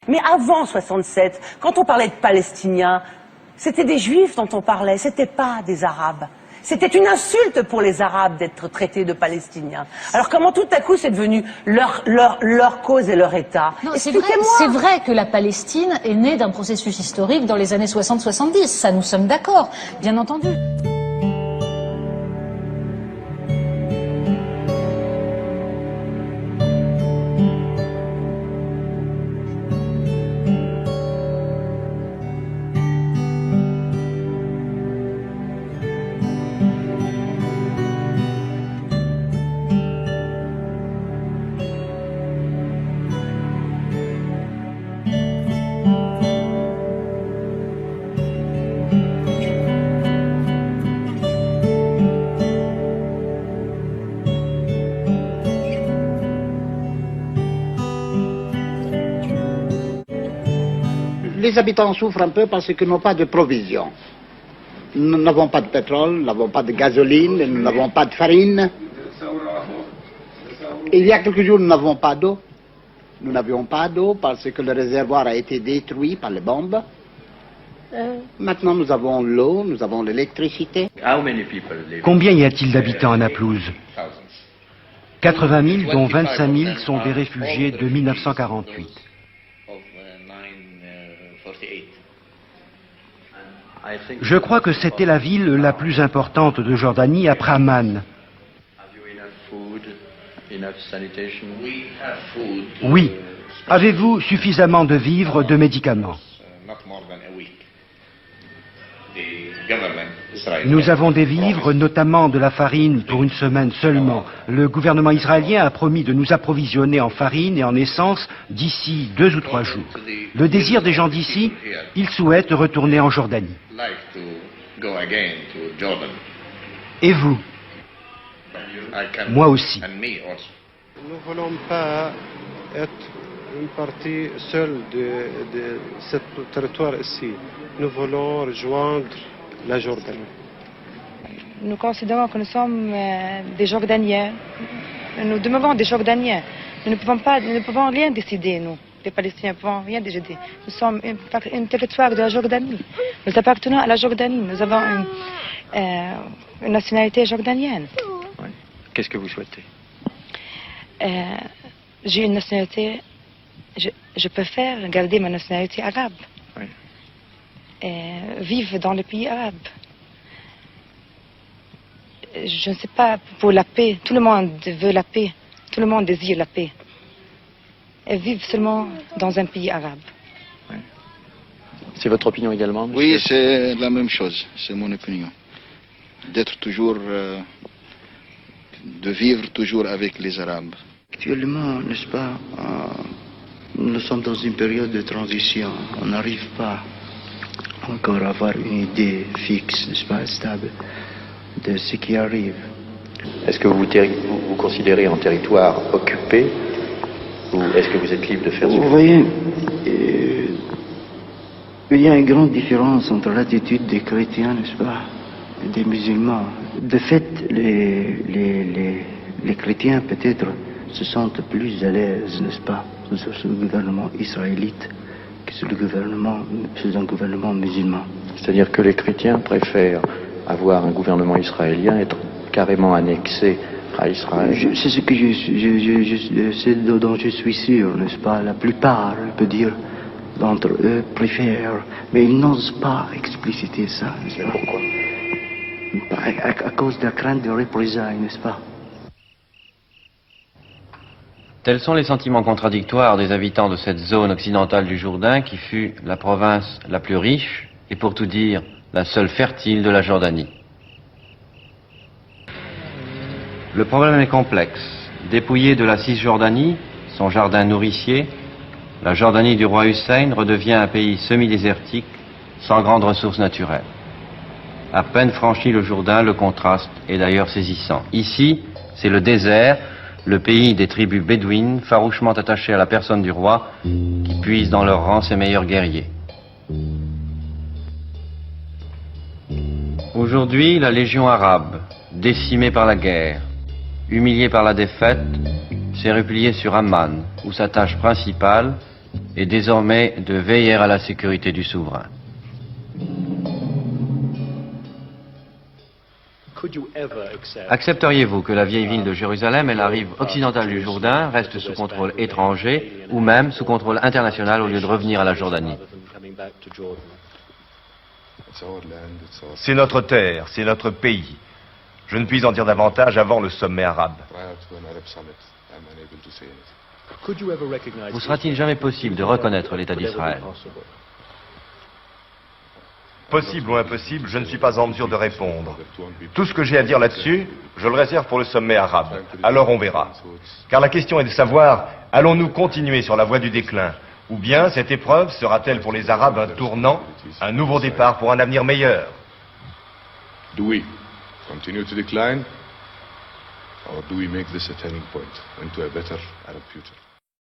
Mais avant 67, quand on parlait de Palestiniens, c'était des Juifs dont on parlait, c'était pas des Arabes. C'était une insulte pour les Arabes d'être traités de Palestiniens. Alors comment tout à coup c'est devenu leur cause et leur État? C'est vrai que la Palestine est née d'un processus historique dans les années 60-70, ça nous sommes d'accord, bien entendu. Les habitants souffrent un peu parce qu'ils n'ont pas de provisions. Nous n'avons pas de pétrole, nous n'avons pas de gasoline, nous n'avons pas de farine. Il y a quelques jours, nous n'avons pas d'eau. Nous n'avions pas d'eau parce que le réservoir a été détruit par les bombes. Maintenant, nous avons l'eau, nous avons l'électricité. Combien y a-t-il d'habitants à Naplouse? 80 000, dont 25 000 sont des réfugiés de 1948. Je crois que c'était la ville la plus importante de Jordanie après Amman. Oui. Avez-vous suffisamment de vivres, de médicaments? Nous avons des vivres, notamment de la farine, pour une semaine seulement. Le gouvernement israélien a promis de nous approvisionner en farine et en essence d'ici 2 ou 3 jours. Le désir des gens d'ici, ils souhaitent retourner en Jordanie. Et vous? Moi aussi. Nous ne voulons pas être une partie seule de ce territoire ici. Nous voulons rejoindre la Jordanie. Nous considérons que nous sommes des Jordaniens. Nous demeurons des Jordaniens. Nous ne pouvons rien décider, nous, les Palestiniens, ne pouvons rien décider. Nous sommes un territoire de la Jordanie. Nous appartenons à la Jordanie. Nous avons une nationalité jordanienne. Ouais. Qu'est-ce que vous souhaitez? J'ai une nationalité. Je préfère garder ma nationalité arabe. Oui. Vivre dans le pays arabe. Je ne sais pas, pour la paix. Tout le monde veut la paix. Tout le monde désire la paix. Et vivre seulement dans un pays arabe. Oui. C'est votre opinion également, monsieur? Oui, c'est la même chose. C'est mon opinion. D'être toujours... de vivre toujours avec les Arabes. Actuellement, n'est-ce pas, nous sommes dans une période de transition. On n'arrive pas encore à avoir une idée fixe, n'est-ce pas, stable, de ce qui arrive. Est-ce que vous considérez en territoire occupé ou est-ce que vous êtes libre de faire ce que vous voyez, il y a une grande différence entre l'attitude des chrétiens, n'est-ce pas, et des musulmans. De fait, les chrétiens peut-être se sentent plus à l'aise, n'est-ce pas, sous le gouvernement israélite que sous un gouvernement musulman. C'est-à-dire que les chrétiens préfèrent avoir un gouvernement israélien, être carrément annexé à Israël. C'est ce que c'est dont je suis sûr, n'est-ce pas. La plupart, je peux dire, d'entre eux préfèrent, mais ils n'osent pas expliciter ça, n'est-ce pas. Pourquoi? À cause de la crainte de représailles, n'est-ce pas. Tels sont les sentiments contradictoires des habitants de cette zone occidentale du Jourdain qui fut la province la plus riche et pour tout dire la seule fertile de la Jordanie. Le problème est complexe. Dépouillée de la Cisjordanie, son jardin nourricier, la Jordanie du roi Hussein redevient un pays semi-désertique sans grandes ressources naturelles. À peine franchi le Jourdain, le contraste est d'ailleurs saisissant. Ici, c'est le désert, le pays des tribus bédouines, farouchement attachées à la personne du roi, qui puisent dans leurs rangs ses meilleurs guerriers. Aujourd'hui, la légion arabe, décimée par la guerre, humiliée par la défaite, s'est repliée sur Amman, où sa tâche principale est désormais de veiller à la sécurité du souverain. Accepteriez-vous que la vieille ville de Jérusalem et la rive occidentale du Jourdain restent sous contrôle étranger ou même sous contrôle international au lieu de revenir à la Jordanie? C'est notre terre, c'est notre pays. Je ne puis en dire davantage avant le sommet arabe. Vous sera-t-il jamais possible de reconnaître l'État d'Israël? Possible ou impossible, je ne suis pas en mesure de répondre. Tout ce que j'ai à dire là-dessus, je le réserve pour le sommet arabe. Alors on verra. Car la question est de savoir, allons-nous continuer sur la voie du déclin? Ou bien cette épreuve sera-t-elle pour les Arabes un tournant, un nouveau départ pour un avenir meilleur? Do we continue to decline, or do we make this a turning point into a better Arab future?